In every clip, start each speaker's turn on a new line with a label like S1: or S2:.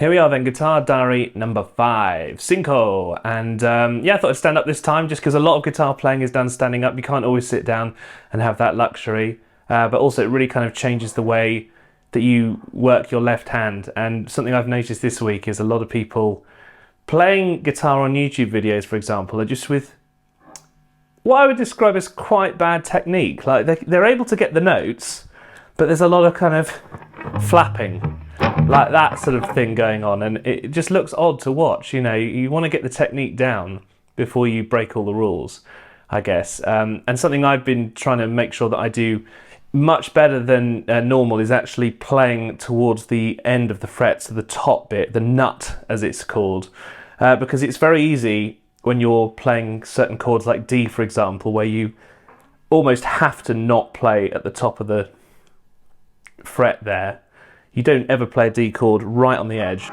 S1: Here we are then, guitar diary number 5, Cinco. And yeah, I thought I'd stand up this time just because a lot of guitar playing is done standing up. You can't always sit down and have that luxury. But also it really kind of changes the way that you work your left hand. And something I've noticed this week is a lot of people playing guitar on YouTube videos, for example, are just with what I would describe as quite bad technique. Like they're able to get the notes, but there's a lot of kind of flapping, like that sort of thing going on, and it just looks odd to watch. You know, you want to get the technique down before you break all the rules, I guess. And something I've been trying to make sure that I do much better than normal is actually playing towards the end of the fret, so the top bit, the nut as it's called, because it's very easy when you're playing certain chords like D, for example, where you almost have to not play at the top of the fret there. You don't ever play a D chord right on the edge.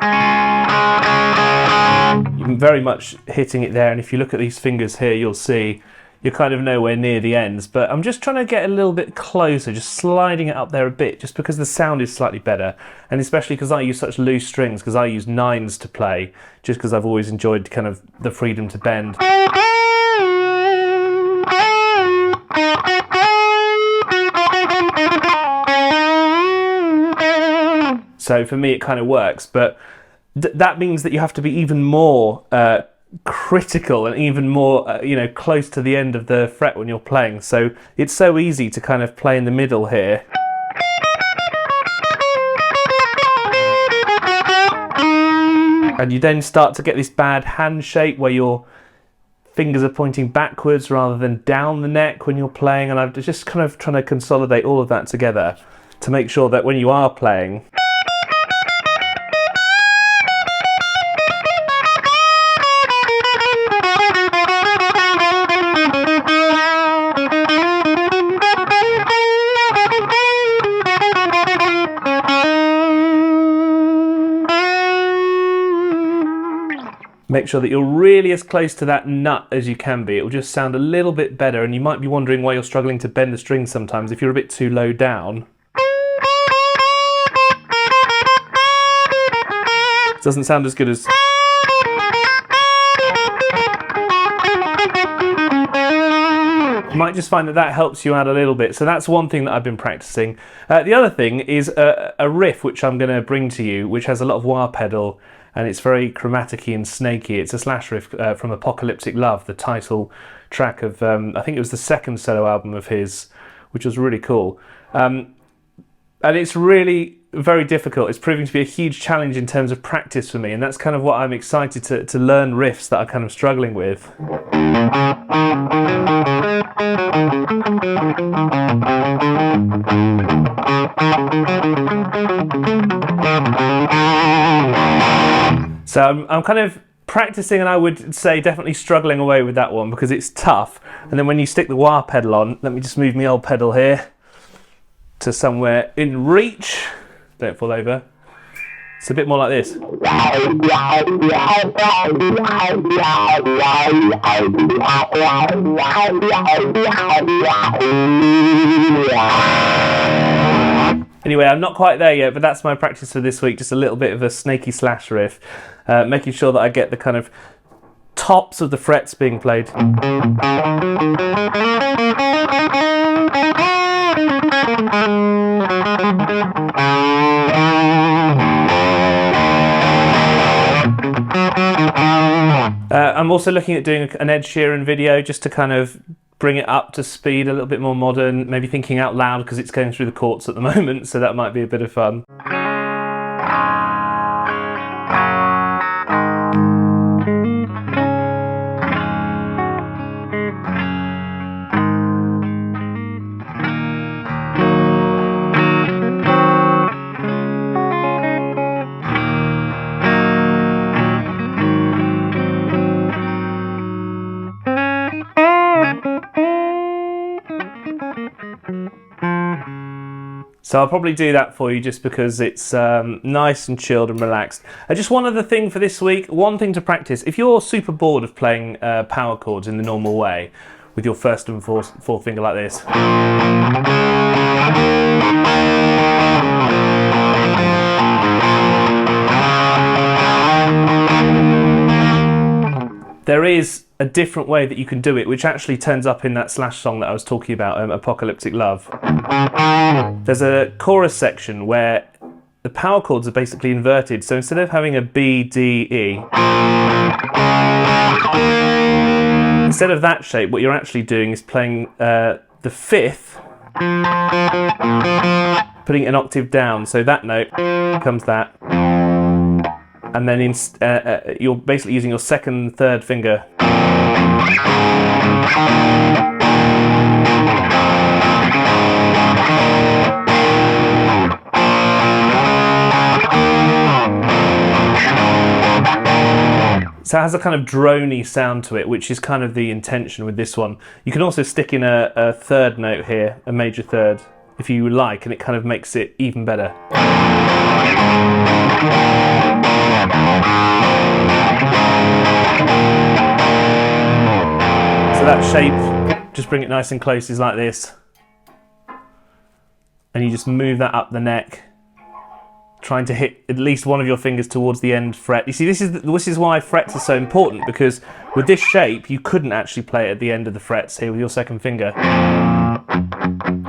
S1: You're very much hitting it there, and if you look at these fingers here, you'll see you're kind of nowhere near the ends, but I'm just trying to get a little bit closer, just sliding it up there a bit, just because the sound is slightly better, and especially because I use such loose strings, because I use 9s to play, just because I've always enjoyed kind of the freedom to bend. So for me it kind of works, but that means that you have to be even more critical and even more close to the end of the fret when you're playing. So it's so easy to kind of play in the middle here. And you then start to get this bad hand shape where your fingers are pointing backwards rather than down the neck when you're playing, and I'm just kind of trying to consolidate all of that together to make sure that when you are playing, make sure that you're really as close to that nut as you can be. It will just sound a little bit better, and you might be wondering why you're struggling to bend the strings sometimes if you're a bit too low down. It doesn't sound as good as... You might just find that that helps you out a little bit. So that's one thing that I've been practicing. The other thing is a riff which I'm going to bring to you, which has a lot of wah pedal, and it's very chromatic-y and snaky. It's a slash riff from Apocalyptic Love, the title track of, I think it was the second solo album of his, which was really cool. And it's really very difficult. It's proving to be a huge challenge in terms of practice for me, and that's kind of what I'm excited to learn riffs that I'm kind of struggling with. So I'm kind of practicing, and I would say definitely struggling away with that one because it's tough. And then when you stick the wah pedal on, let me just move my old pedal here to somewhere in reach. Don't fall over. It's a bit more like this. Anyway, I'm not quite there yet, but that's my practice for this week. Just a little bit of a snaky slash riff, making sure that I get the kind of tops of the frets being played. I'm also looking at doing an Ed Sheeran video just to kind of bring it up to speed, a little bit more modern, maybe thinking out loud because it's going through the courts at the moment, so that might be a bit of fun. So I'll probably do that for you just because it's nice and chilled and relaxed. Just one other thing for this week, one thing to practice. If you're super bored of playing power chords in the normal way, with your first and fourth finger like this, there is a different way that you can do it, which actually turns up in that Slash song that I was talking about, Apocalyptic Love. There's a chorus section where the power chords are basically inverted. So instead of having a B, D, E, instead of that shape, what you're actually doing is playing the fifth, putting it an octave down. So that note becomes that. And then you're basically using your second and third finger. So it has a kind of droney sound to it, which is kind of the intention with this one. You can also stick in a third note here, a major third, if you like, and it kind of makes it even better. So that shape, just bring it nice and close, is like this. And you just move that up the neck, trying to hit at least one of your fingers towards the end fret. You see, this is why frets are so important, because with this shape, you couldn't actually play it at the end of the frets here with your second finger.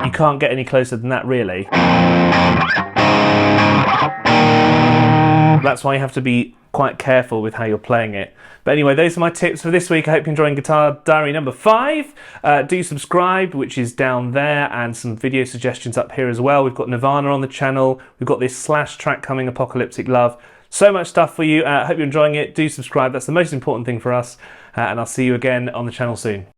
S1: You can't get any closer than that, really. That's why you have to be quite careful with how you're playing it. But anyway, those are my tips for this week. I hope you're enjoying Guitar Diary number 5. Do subscribe, which is down there, and some video suggestions up here as well. We've got Nirvana on the channel. We've got this Slash track coming, Apocalyptic Love. So much stuff for you. I hope you're enjoying it. Do subscribe. That's the most important thing for us. And I'll see you again on the channel soon.